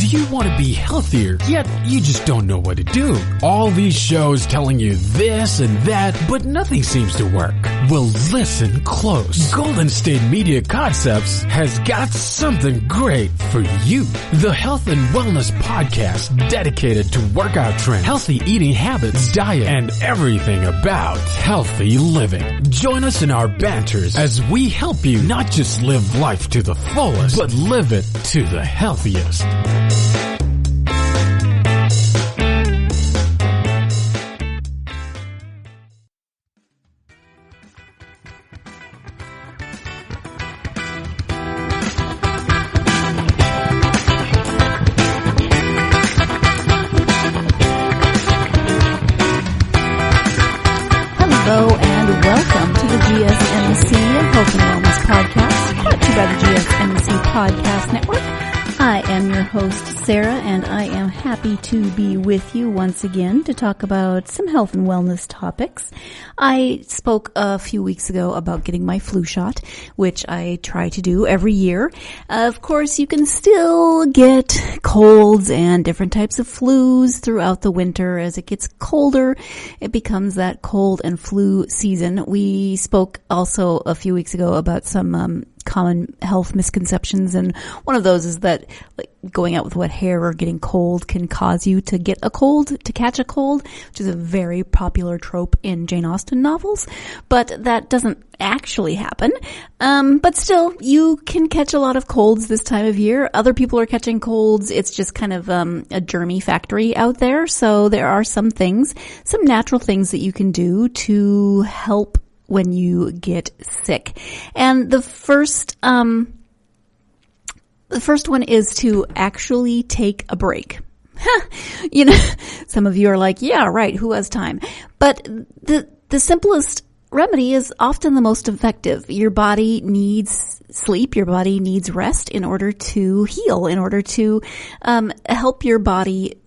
Do you want to be healthier, yet you just don't know what to do? All these shows telling you this and that, but nothing seems to work. Well, listen close. Golden State Media Concepts has got something great for you. The Health and Wellness Podcast dedicated to workout trends, healthy eating habits, diet, and everything about healthy living. Join us in our banters as we help you not just live life to the fullest, but live it to the healthiest. Hello and welcome to the GSMC Health and Wellness Podcast, brought to you by the GSMC Podcast Network. I am your host, Sarah, and I am happy to be with you once again to talk about some health and wellness topics. I spoke a few weeks ago about getting my flu shot, which I try to do every year. Of course, you can still get colds and different types of flus throughout the winter. As it gets colder, it becomes that cold and flu season. We spoke also a few weeks ago about some common health misconceptions, and one of those is that like going out with wet hair or getting cold can cause you to get a cold, to catch a cold, which is a very popular trope in Jane Austen novels, but that doesn't actually happen. But still, you can catch a lot of colds this time of year. Other people are catching colds. It's just kind of a germy factory out there. So there are some things, some natural things that you can do to help when you get sick. And the first one is to actually take a break. You know, some of you are like, yeah, right, who has time? But the simplest remedy is often the most effective. Your body needs sleep, your body needs rest in order to heal, in order to help your body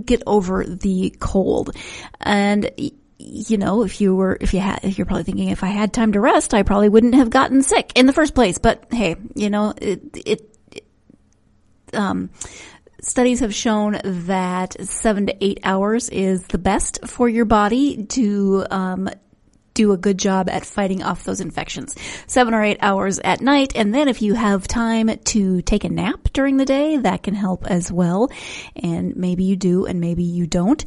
get over the cold. And you know, if you're probably thinking, if I had time to rest, I probably wouldn't have gotten sick in the first place. But hey, you know, studies have shown that 7 to 8 hours is the best for your body to do a good job at fighting off those infections. 7 or 8 hours at night, and then if you have time to take a nap during the day, that can help as well. And maybe you do, and maybe you don't.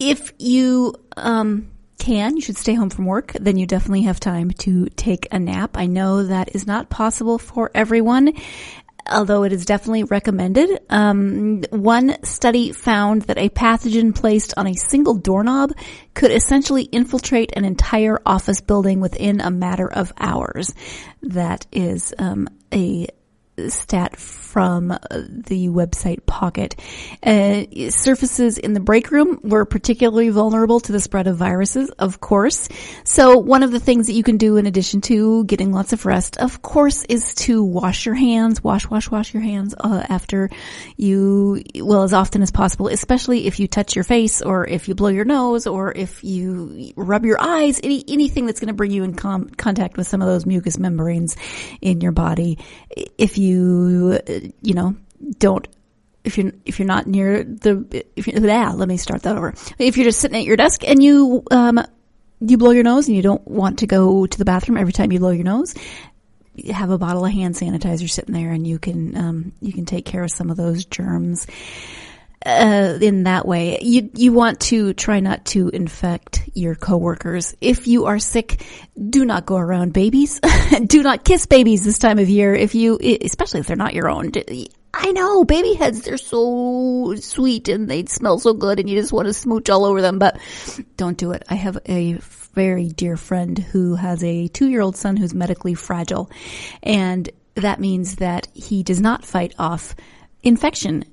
If you you should stay home from work, then you definitely have time to take a nap. I know that is not possible for everyone, although it is definitely recommended. One study found that a pathogen placed on a single doorknob could essentially infiltrate an entire office building within a matter of hours. That is a stat from the website Pocket. Surfaces in the break room were particularly vulnerable to the spread of viruses, of course. So one of the things that you can do in addition to getting lots of rest, of course, is to wash your hands, wash your hands after as often as possible, especially if you touch your face or if you blow your nose or if you rub your eyes, anything that's going to bring you in contact with some of those mucous membranes in your body. If you're not near let me start that over. If you're just sitting at your desk and you blow your nose and you don't want to go to the bathroom every time you blow your nose, you have a bottle of hand sanitizer sitting there, and you can take care of some of those germs in that way. You want to try not to infect your coworkers. If you are sick, do not go around babies. Do not kiss babies this time of year, especially if they're not your own. I know, baby heads, they're so sweet and they smell so good and you just want to smooch all over them, but don't do it. I have a very dear friend who has a 2-year-old son who's medically fragile, and that means that he does not fight off infection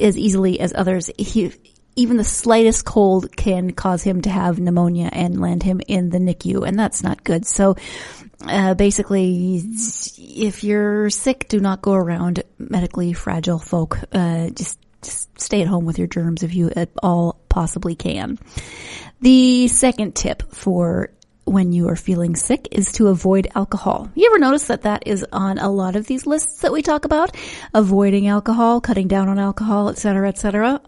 as easily as others. Even the slightest cold can cause him to have pneumonia and land him in the NICU, and that's not good. So basically, if you're sick, do not go around medically fragile folk. Just stay at home with your germs if you at all possibly can. The second tip for when you are feeling sick is to avoid alcohol. You ever notice that is on a lot of these lists that we talk about? Avoiding alcohol, cutting down on alcohol, et cetera, et cetera.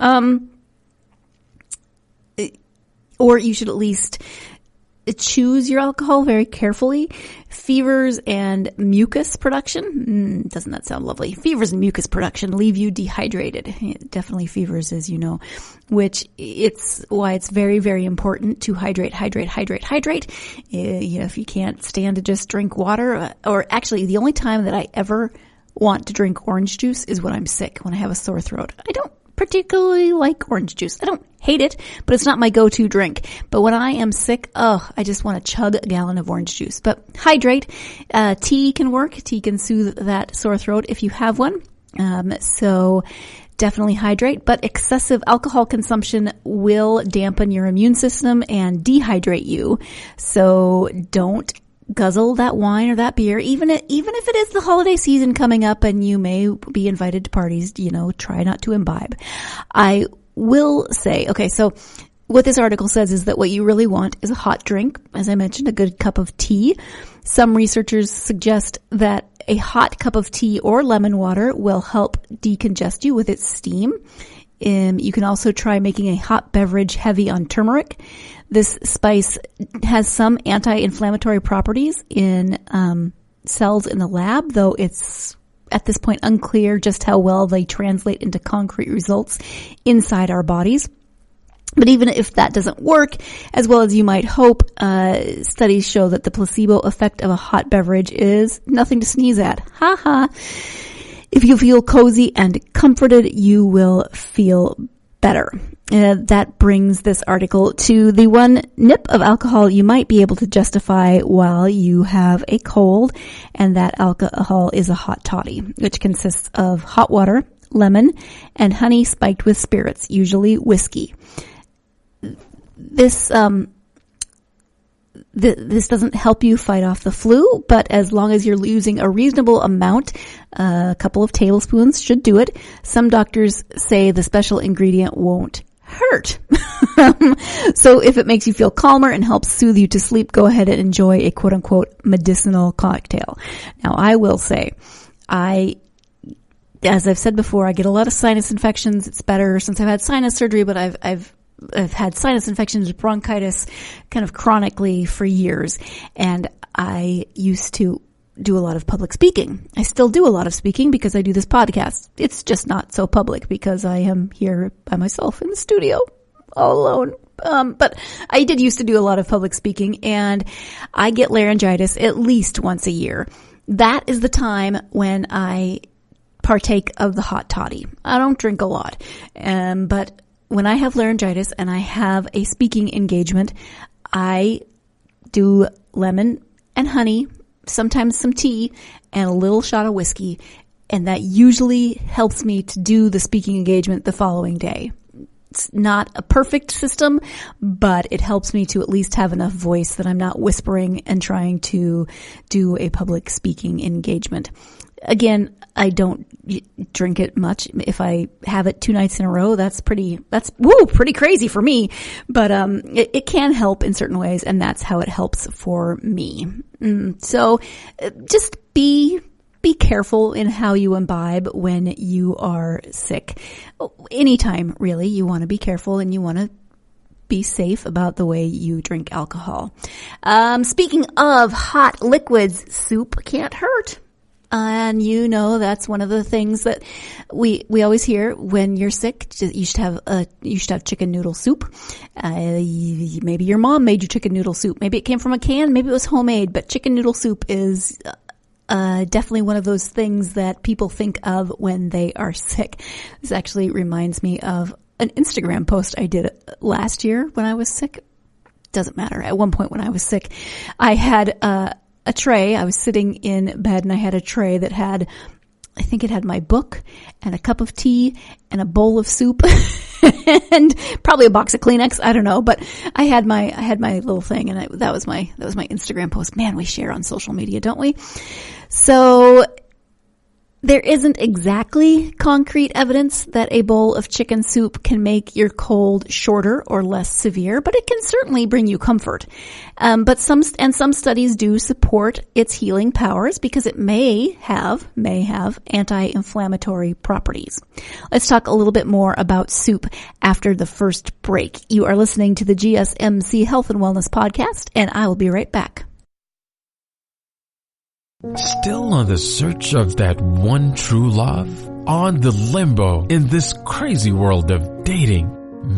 Or you should at least choose your alcohol very carefully. Fevers and mucus production. Doesn't that sound lovely? Fevers and mucus production leave you dehydrated. Definitely fevers, as you know, which it's why it's very, very important to hydrate. If you can't stand to just drink water, or actually the only time that I ever want to drink orange juice is when I'm sick, when I have a sore throat. I don't particularly like orange juice. I don't hate it, but it's not my go-to drink. But when I am sick, I just want to chug a gallon of orange juice. But hydrate. Tea can work. Tea can soothe that sore throat if you have one. So definitely hydrate. But excessive alcohol consumption will dampen your immune system and dehydrate you. So don't guzzle that wine or that beer, even if it is the holiday season coming up and you may be invited to parties, try not to imbibe. I will say, okay, so what this article says is that what you really want is a hot drink. As I mentioned, a good cup of tea. Some researchers suggest that a hot cup of tea or lemon water will help decongest you with its steam. You can also try making a hot beverage heavy on turmeric. This spice has some anti-inflammatory properties in cells in the lab, though it's at this point unclear just how well they translate into concrete results inside our bodies. But even if that doesn't work as well as you might hope, studies show that the placebo effect of a hot beverage is nothing to sneeze at. Ha ha. If you feel cozy and comforted, you will feel better. That brings this article to the one nip of alcohol you might be able to justify while you have a cold, and that alcohol is a hot toddy, which consists of hot water, lemon, and honey spiked with spirits, usually whiskey. This doesn't help you fight off the flu, but as long as you're using a reasonable amount, a couple of tablespoons should do it. Some doctors say the special ingredient won't hurt. So if it makes you feel calmer and helps soothe you to sleep, go ahead and enjoy a quote-unquote medicinal cocktail. Now, I will say, as I've said before, I get a lot of sinus infections. It's better since I've had sinus surgery, but I've had sinus infections, bronchitis, kind of chronically for years. And I used to do a lot of public speaking. I still do a lot of speaking because I do this podcast. It's just not so public because I am here by myself in the studio all alone. But I did used to do a lot of public speaking, and I get laryngitis at least once a year. That is the time when I partake of the hot toddy. I don't drink a lot, but when I have laryngitis and I have a speaking engagement, I do lemon and honey, sometimes some tea, and a little shot of whiskey, and that usually helps me to do the speaking engagement the following day. It's not a perfect system, but it helps me to at least have enough voice that I'm not whispering and trying to do a public speaking engagement. Again, I don't drink it much. If I have it 2 nights in a row, that's pretty crazy for me. But, it can help in certain ways, and that's how it helps for me. So just be careful in how you imbibe when you are sick. Anytime, really, you want to be careful and you want to be safe about the way you drink alcohol. Speaking of hot liquids, soup can't hurt. And that's one of the things that we always hear when you're sick. You should have chicken noodle soup. Maybe your mom made you chicken noodle soup. Maybe it came from a can. Maybe it was homemade. But chicken noodle soup is definitely one of those things that people think of when they are sick. This actually reminds me of an Instagram post I did last year when I was sick. Doesn't matter. At one point when I was sick, I had a tray. I was sitting in bed and I had a tray that had, I think it had my book and a cup of tea and a bowl of soup and probably a box of Kleenex. I don't know, but I had my little thing, and that was my Instagram post. Man, we share on social media, don't we? So There isn't exactly concrete evidence that a bowl of chicken soup can make your cold shorter or less severe, but it can certainly bring you comfort. But some studies do support its healing powers because it may have anti-inflammatory properties. Let's talk a little bit more about soup after the first break. You are listening to the GSMC Health and Wellness Podcast, and I will be right back. Still on the search of that one true love? On the limbo in this crazy world of dating,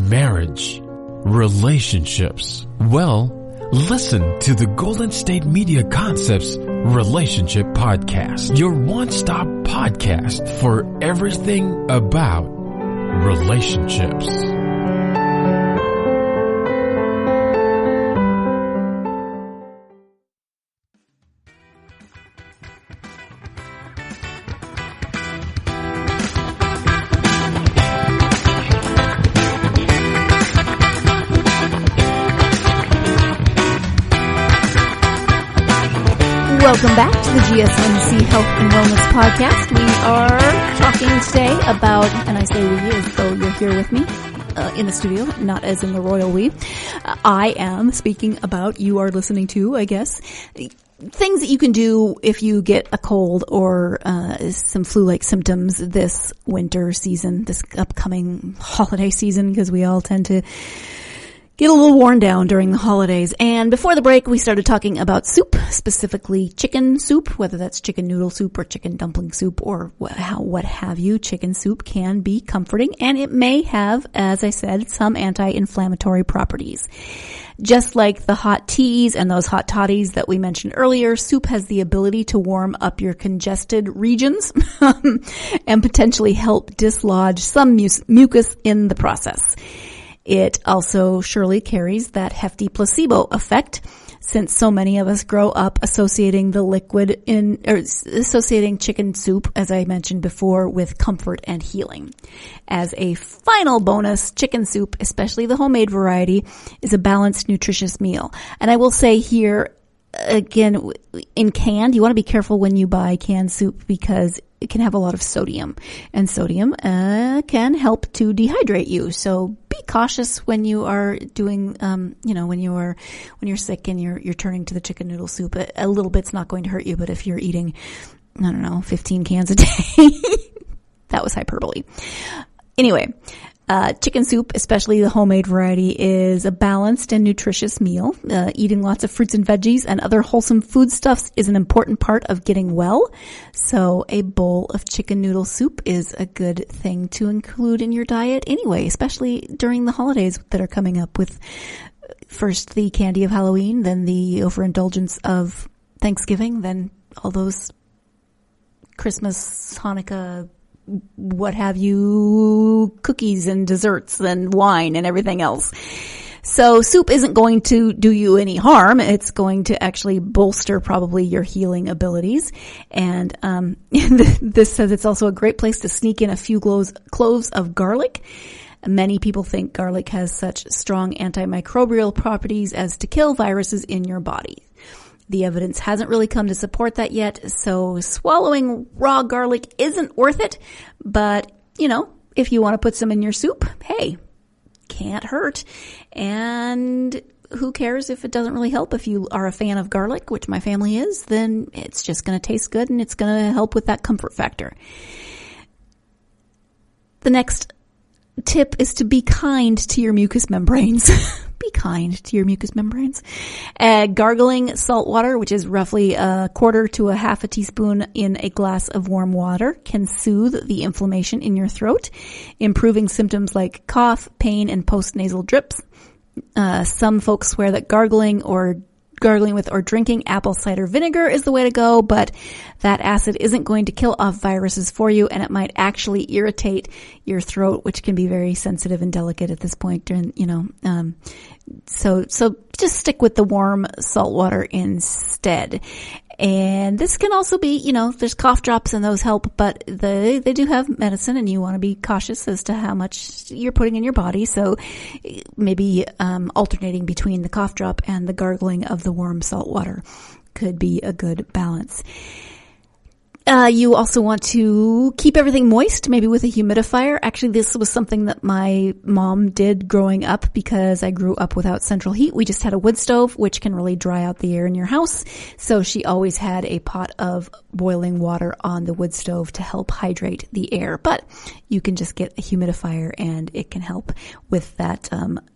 marriage, relationships? Well, listen to the Golden State Media Concepts Relationship Podcast, your one-stop podcast for everything about relationships. Welcome back to the GSMC Health and Wellness Podcast. We are talking today about, and I say we as though you're here with me in the studio, not as in the royal we. I am speaking about, you are listening to, I guess, things that you can do if you get a cold or some flu-like symptoms this winter season, this upcoming holiday season, because we all tend to get a little worn down during the holidays. And before the break, we started talking about soup, specifically chicken soup, whether that's chicken noodle soup or chicken dumpling soup or what have you. Chicken soup can be comforting, and it may have, as I said, some anti-inflammatory properties. Just like the hot teas and those hot toddies that we mentioned earlier, soup has the ability to warm up your congested regions and potentially help dislodge some mucus in the process. It also surely carries that hefty placebo effect, since so many of us grow up associating associating chicken soup, as I mentioned before, with comfort and healing. As a final bonus, chicken soup, especially the homemade variety, is a balanced, nutritious meal. And I will say here, again, in canned, you want to be careful when you buy canned soup because it can have a lot of sodium, and sodium can help to dehydrate you. So be cautious when you are doing, when you're sick and you're turning to the chicken noodle soup. A little bit's not going to hurt you, but if you're eating, 15 cans a day, that was hyperbole. Anyway, chicken soup, especially the homemade variety, is a balanced and nutritious meal. Eating lots of fruits and veggies and other wholesome foodstuffs is an important part of getting well. So a bowl of chicken noodle soup is a good thing to include in your diet anyway, especially during the holidays that are coming up, with first the candy of Halloween, then the overindulgence of Thanksgiving, then all those Christmas, Hanukkah, what have you, cookies and desserts and wine and everything else. So soup isn't going to do you any harm. It's going to actually bolster probably your healing abilities. And this says it's also a great place to sneak in a few cloves of garlic. Many people think garlic has such strong antimicrobial properties as to kill viruses in your body. The evidence hasn't really come to support that yet, so swallowing raw garlic isn't worth it. But, if you want to put some in your soup, hey, can't hurt. And who cares if it doesn't really help? If you are a fan of garlic, which my family is, then it's just going to taste good and it's going to help with that comfort factor. The next tip is to be kind to your mucous membranes. Be kind to your mucous membranes. Gargling salt water, which is roughly a quarter to a half a teaspoon in a glass of warm water, can soothe the inflammation in your throat, improving symptoms like cough, pain, and postnasal drips. Some folks swear that gargling with or drinking apple cider vinegar is the way to go, but that acid isn't going to kill off viruses for you, and it might actually irritate your throat, which can be very sensitive and delicate at this point. So just stick with the warm salt water instead. And this can also be, there's cough drops and those help, but they do have medicine, and you want to be cautious as to how much you're putting in your body. So maybe alternating between the cough drop and the gargling of the warm salt water could be a good balance. You also want to keep everything moist, maybe with a humidifier. Actually, this was something that my mom did growing up because I grew up without central heat. We just had a wood stove, which can really dry out the air in your house. So she always had a pot of boiling water on the wood stove to help hydrate the air. But you can just get a humidifier and it can help with that.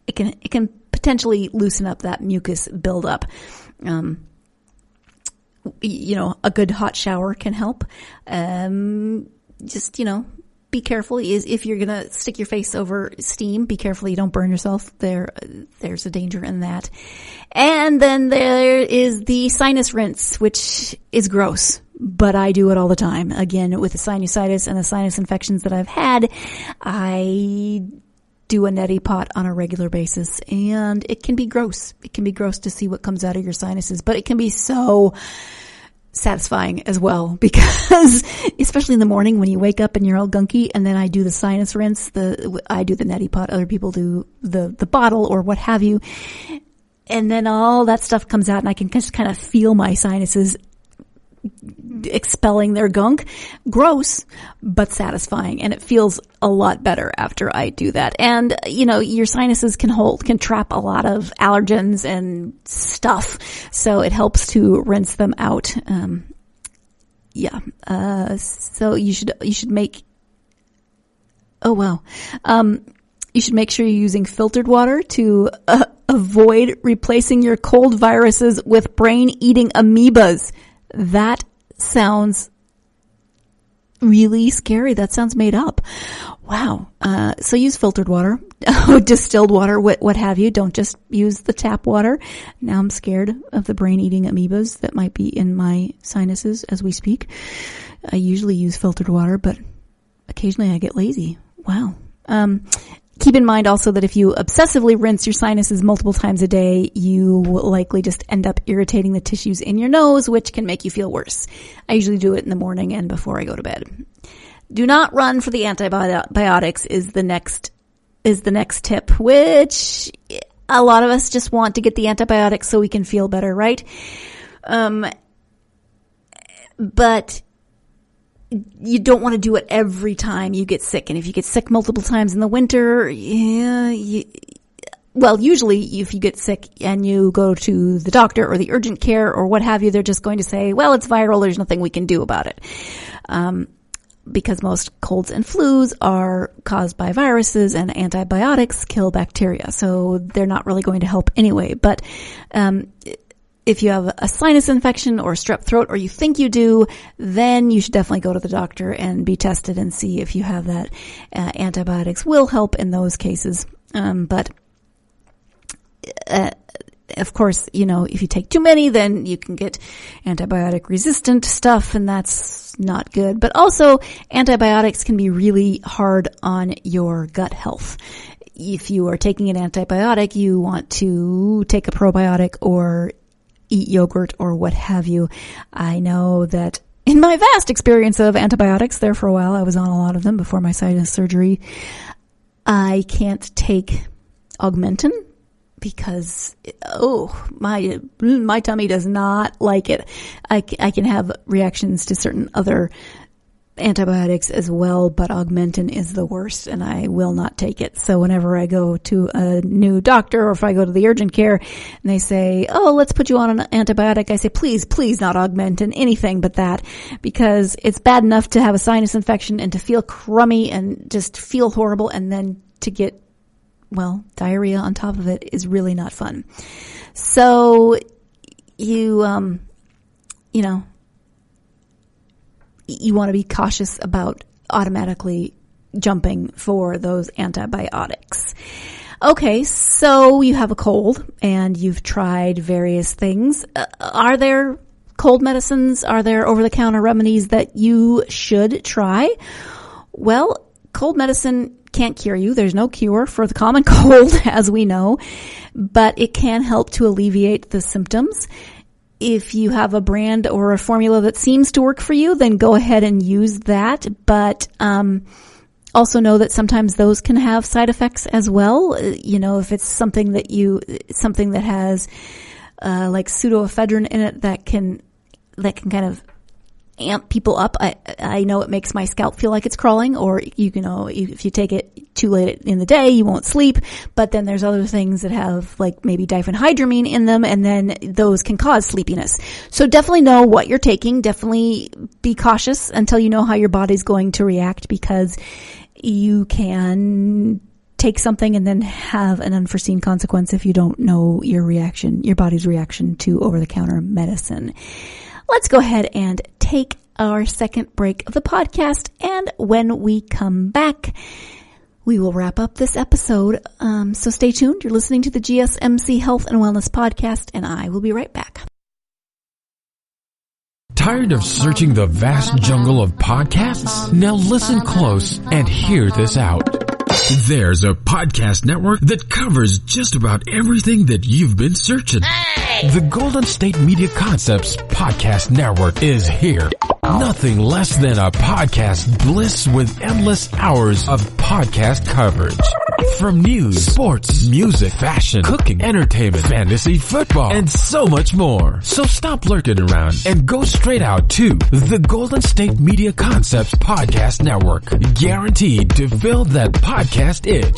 It can potentially loosen up that mucus buildup. A good hot shower can help. Just, be careful. If you're going to stick your face over steam, be careful you don't burn yourself. There's a danger in that. And then there is the sinus rinse, which is gross, but I do it all the time. Again, with the sinusitis and the sinus infections that I've had, I do a neti pot on a regular basis, and it can be gross. It can be gross to see what comes out of your sinuses, but it can be so satisfying as well, because especially in the morning when you wake up and you're all gunky, and then I do the sinus rinse, I do the neti pot, other people do the bottle or what have you, and then all that stuff comes out and I can just kind of feel my sinuses expelling their gunk. Gross, but satisfying, and it feels a lot better after I do that. And your sinuses can trap a lot of allergens and stuff, so it helps to rinse them out. So you should make you should make sure you're using filtered water to avoid replacing your cold viruses with brain-eating amoebas. That sounds really scary. That sounds made up. Wow. So use filtered water, distilled water, what have you. Don't just use the tap water. Now I'm scared of the brain-eating amoebas that might be in my sinuses as we speak. I usually use filtered water, but occasionally I get lazy. Wow. Keep in mind also that if you obsessively rinse your sinuses multiple times a day, you will likely just end up irritating the tissues in your nose, which can make you feel worse. I usually do it in the morning and before I go to bed. Do not run for the antibiotics is the next tip, which a lot of us just want to get the antibiotics so we can feel better, right? But you don't want to do it every time you get sick. And if you get sick multiple times in the winter, usually if you get sick and you go to the doctor or the urgent care or what have you, they're just going to say, well, it's viral. There's nothing we can do about it. Because most colds and flus are caused by viruses and antibiotics kill bacteria. So they're not really going to help anyway. But, if you have a sinus infection or strep throat, or you think you do, then you should definitely go to the doctor and be tested and see if you have that. Antibiotics will help in those cases. But of course, if you take too many, then you can get antibiotic resistant stuff, and that's not good. But also, antibiotics can be really hard on your gut health. If you are taking an antibiotic, you want to take a probiotic or eat yogurt or what have you. I know that in my vast experience of antibiotics, there for a while, I was on a lot of them before my sinus surgery. I can't take Augmentin because, my tummy does not like it. I can have reactions to certain other antibiotics as well, but Augmentin is the worst, and I will not take it. So whenever I go to a new doctor, or if I go to the urgent care and they say, oh, let's put you on an antibiotic, I say, please not Augmentin, anything but that, because it's bad enough to have a sinus infection and to feel crummy and just feel horrible, and then to get, diarrhea on top of it is really not fun. So you want to be cautious about automatically jumping for those antibiotics. Okay, so you have a cold and you've tried various things. Are there cold medicines? Are there over-the-counter remedies that you should try? Well, cold medicine can't cure you. There's no cure for the common cold, as we know, but it can help to alleviate the symptoms. If you have a brand or a formula that seems to work for you, then go ahead and use that. But also know that sometimes those can have side effects as well. If it's something that has like pseudoephedrine in it, that can kind of amp people up. I know it makes my scalp feel like it's crawling, or if you take it too late in the day, you won't sleep. But then there's other things that have like maybe diphenhydramine in them, and then those can cause sleepiness. So definitely know what you're taking. Definitely be cautious until you know how your body's going to react, because you can take something and then have an unforeseen consequence if you don't know your body's reaction to over-the-counter medicine. Let's go ahead and take our second break of the podcast, and when we come back, we will wrap up this episode. So stay tuned. You're listening to the GSMC Health and Wellness Podcast, and I will be right back. Tired of searching the vast jungle of podcasts? Now listen close and hear this out. There's a podcast network that covers just about everything that you've been searching. Hey! The Golden State Media Concepts Podcast Network is here. Nothing less than a podcast bliss with endless hours of podcast coverage. From news, sports, music, fashion, cooking, entertainment, fantasy, football, and so much more. So stop lurking around and go straight out to the Golden State Media Concepts Podcast Network. Guaranteed to fill that podcast itch.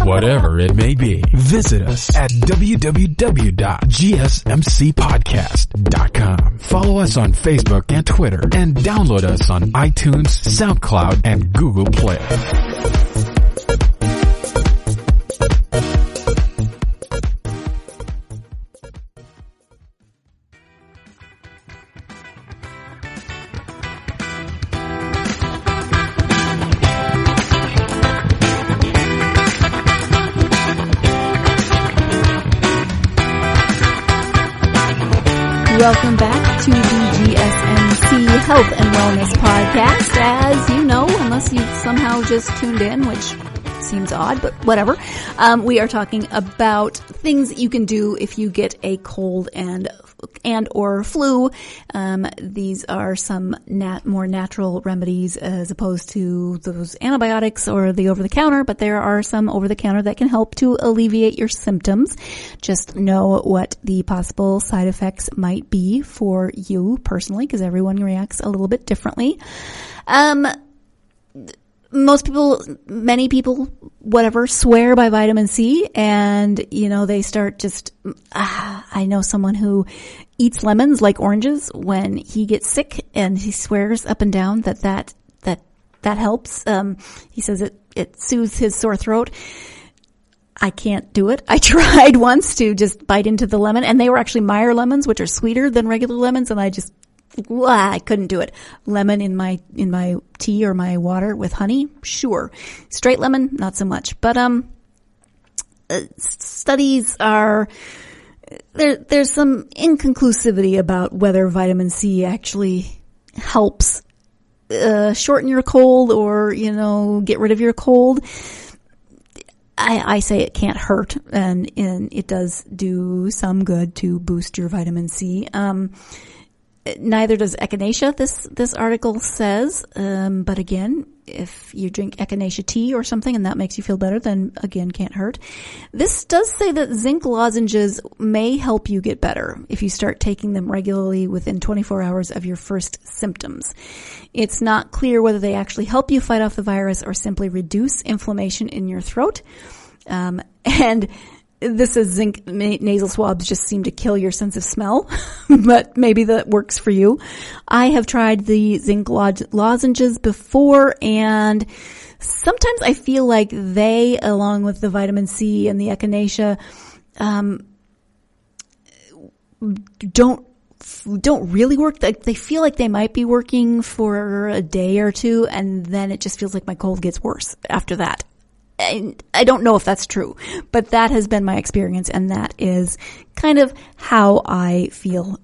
Whatever it may be. Visit us at www.gsmcpodcast.com. Follow us on Facebook and Twitter, and download us on iTunes, SoundCloud, and Google Play. Welcome back to the GSMC Health and Wellness Podcast. As you know, unless you somehow just tuned in, which seems odd, but whatever, we are talking about things that you can do if you get a cold and or flu. These are some more natural remedies as opposed to those antibiotics or the over-the-counter, but there are some over-the-counter that can help to alleviate your symptoms. Just know what the possible side effects might be for you personally, because everyone reacts a little bit differently. Many people, whatever, swear by vitamin C, and, they start just, I know someone who eats lemons like oranges when he gets sick, and he swears up and down that helps. He says it soothes his sore throat. I can't do it. I tried once to just bite into the lemon, and they were actually Meyer lemons, which are sweeter than regular lemons, and I couldn't do it. Lemon in my tea or my water with honey, sure. Straight lemon, not so much. But studies are there's some inconclusivity about whether vitamin C actually helps shorten your cold or get rid of your cold. I say it can't hurt, and it does do some good to boost your vitamin C. Neither does echinacea, this article says, but again, if you drink echinacea tea or something and that makes you feel better, then again, can't hurt. This does say that zinc lozenges may help you get better if you start taking them regularly within 24 hours of your first symptoms. It's not clear whether they actually help you fight off the virus or simply reduce inflammation in your throat. And this says zinc nasal swabs just seem to kill your sense of smell, but maybe that works for you. I have tried the zinc lozenges before, and sometimes I feel like they, along with the vitamin C and the echinacea, don't really work. They feel like they might be working for a day or two, and then it just feels like my cold gets worse after that. I don't know if that's true, but that has been my experience, and that is kind of how I feel.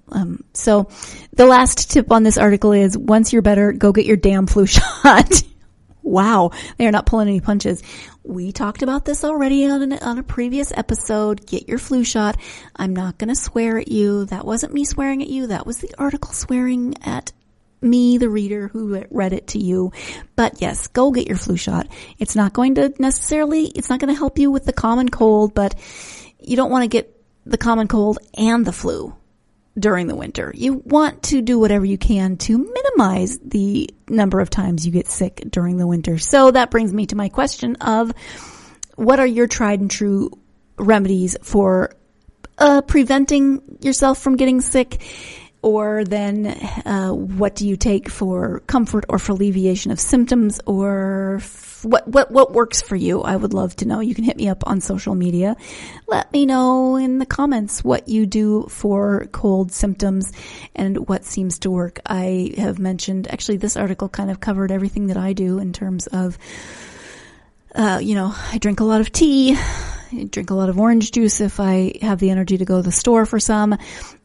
So the last tip on this article is, once you're better, go get your damn flu shot. Wow, they are not pulling any punches. We talked about this already on a previous episode. Get your flu shot. I'm not going to swear at you. That wasn't me swearing at you. That was the article swearing at me, the reader who read it to you. But yes, go get your flu shot. It's not going to help you with the common cold, but you don't want to get the common cold and the flu. during the winter. You want to do whatever you can to minimize the number of times you get sick during the winter. So that brings me to my question of what are your tried and true remedies for preventing yourself from getting sick? Or then what do you take for comfort or for alleviation of symptoms, or what works for you? I would love to know. You can hit me up on social media. Let me know in the comments what you do for cold symptoms and what seems to work. I have mentioned, actually this article kind of covered everything that I do in terms of, I drink a lot of tea. I drink a lot of orange juice if I have the energy to go to the store for some.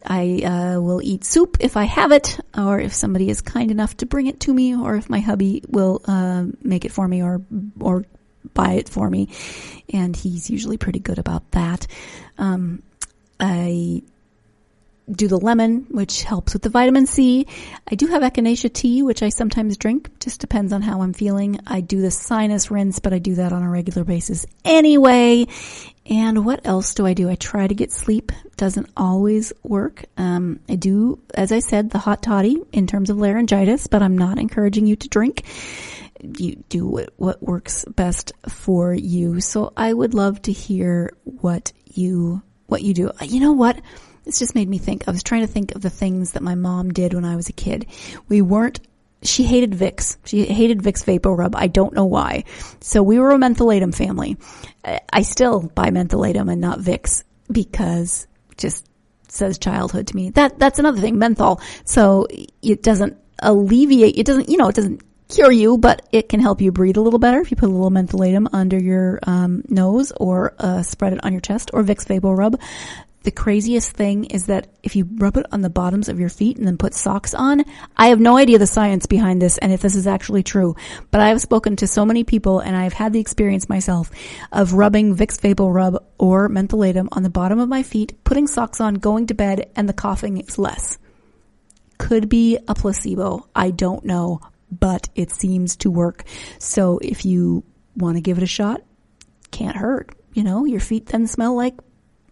I will eat soup if I have it, or if somebody is kind enough to bring it to me, or if my hubby will make it for me or buy it for me. And he's usually pretty good about that. I do the lemon, which helps with the vitamin C. I do have echinacea tea, which I sometimes drink. Just depends on how I'm feeling. I do the sinus rinse, but I do that on a regular basis anyway. And what else do? I try to get sleep. Doesn't always work. I do, as I said, the hot toddy in terms of laryngitis, but I'm not encouraging you to drink. You do what works best for you. So I would love to hear what you do. You know what? This just made me think. I was trying to think of the things that my mom did when I was a kid. She hated Vicks. She hated Vicks Vapor Rub. I don't know why. So we were a mentholatum family. I still buy mentholatum and not Vicks because it just says childhood to me. That's another thing, menthol. So it doesn't alleviate, it doesn't cure you, but it can help you breathe a little better if you put a little mentholatum under your nose or spread it on your chest, or Vicks Vapor Rub. The craziest thing is that if you rub it on the bottoms of your feet and then put socks on, I have no idea the science behind this and if this is actually true, but I have spoken to so many people and I've had the experience myself of rubbing Vicks Vapor Rub or mentholatum on the bottom of my feet, putting socks on, going to bed, and the coughing is less. Could be a placebo. I don't know, but it seems to work. So if you want to give it a shot, can't hurt. Your feet then smell like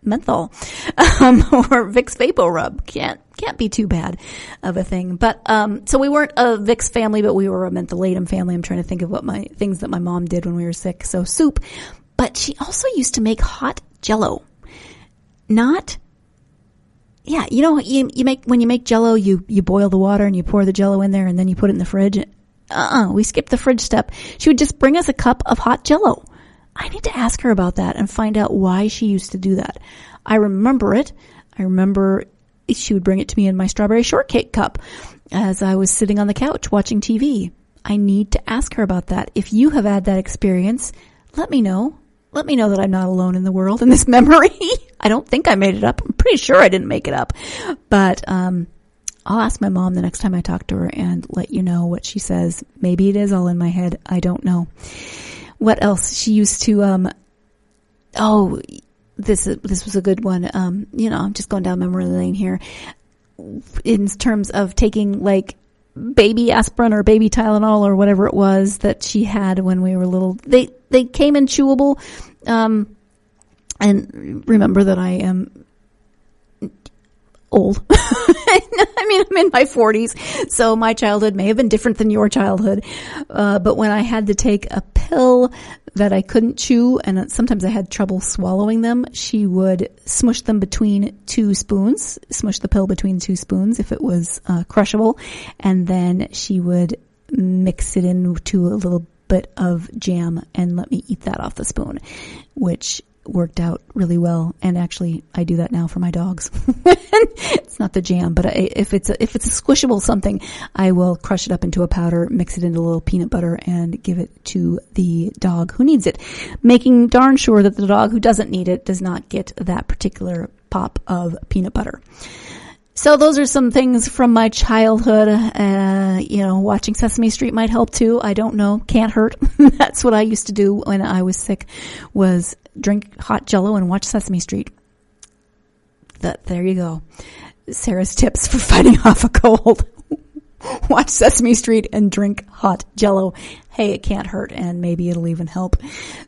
menthol, or Vicks Vapor Rub. Can't be too bad of a thing. But, so we weren't a Vicks family, but we were a mentholatum family. I'm trying to think of things that my mom did when we were sick. So soup, but she also used to make hot Jell-O. When you make Jell-O, you boil the water and you pour the Jell-O in there and then you put it in the fridge. We skipped the fridge step. She would just bring us a cup of hot Jell-O. I need to ask her about that and find out why she used to do that. I remember it. I remember she would bring it to me in my strawberry shortcake cup as I was sitting on the couch watching TV. I need to ask her about that. If you have had that experience, let me know. Let me know that I'm not alone in the world in this memory. I don't think I made it up. I'm pretty sure I didn't make it up. But I'll ask my mom the next time I talk to her and let you know what she says. Maybe it is all in my head. I don't know. What else? She used to, this was a good one. I'm just going down memory lane here. In terms of taking like baby aspirin or baby Tylenol or whatever it was that she had when we were little. They came in chewable. And remember that I am old. I'm in my 40s, so my childhood may have been different than your childhood. But when I had to take a pill that I couldn't chew, and sometimes I had trouble swallowing them, she would smush them between 2 spoons, smush the pill between 2 spoons if it was crushable, and then she would mix it into a little bit of jam and let me eat that off the spoon, which worked out really well. And actually I do that now for my dogs. It's not the jam, but if it's a squishable something, I will crush it up into a powder, mix it into a little peanut butter, and give it to the dog who needs it, making darn sure that the dog who doesn't need it does not get that particular pop of peanut butter. So those are some things from my childhood. Watching Sesame Street might help too. I don't know. Can't hurt. That's what I used to do when I was sick, was drink hot Jell-O and watch Sesame Street. There you go. Sarah's tips for fighting off a cold. watch Sesame Street and drink hot Jell-O. Hey, it can't hurt, and maybe it'll even help.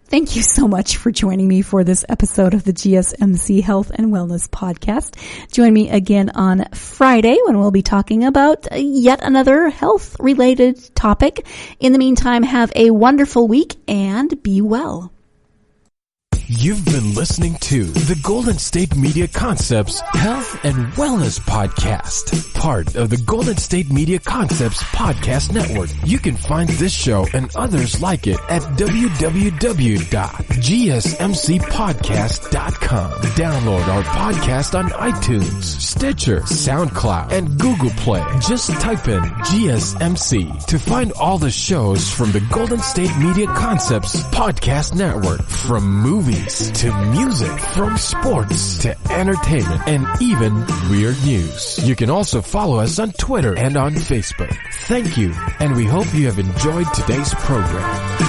Thank you so much for joining me for this episode of the GSMC Health and Wellness Podcast. Join me again on Friday when we'll be talking about yet another health-related topic. In the meantime, have a wonderful week and be well. You've been listening to the Golden State Media Concepts Health and Wellness Podcast, part of the Golden State Media Concepts Podcast Network. You can find this show and others like it at www.gsmcpodcast.com. Download our podcast on iTunes, Stitcher, SoundCloud, and Google Play. Just type in GSMC to find all the shows from the Golden State Media Concepts Podcast Network, from movies to music, from sports to entertainment, and even weird news. You can also follow us on Twitter and on Facebook. Thank you, and we hope you have enjoyed today's program.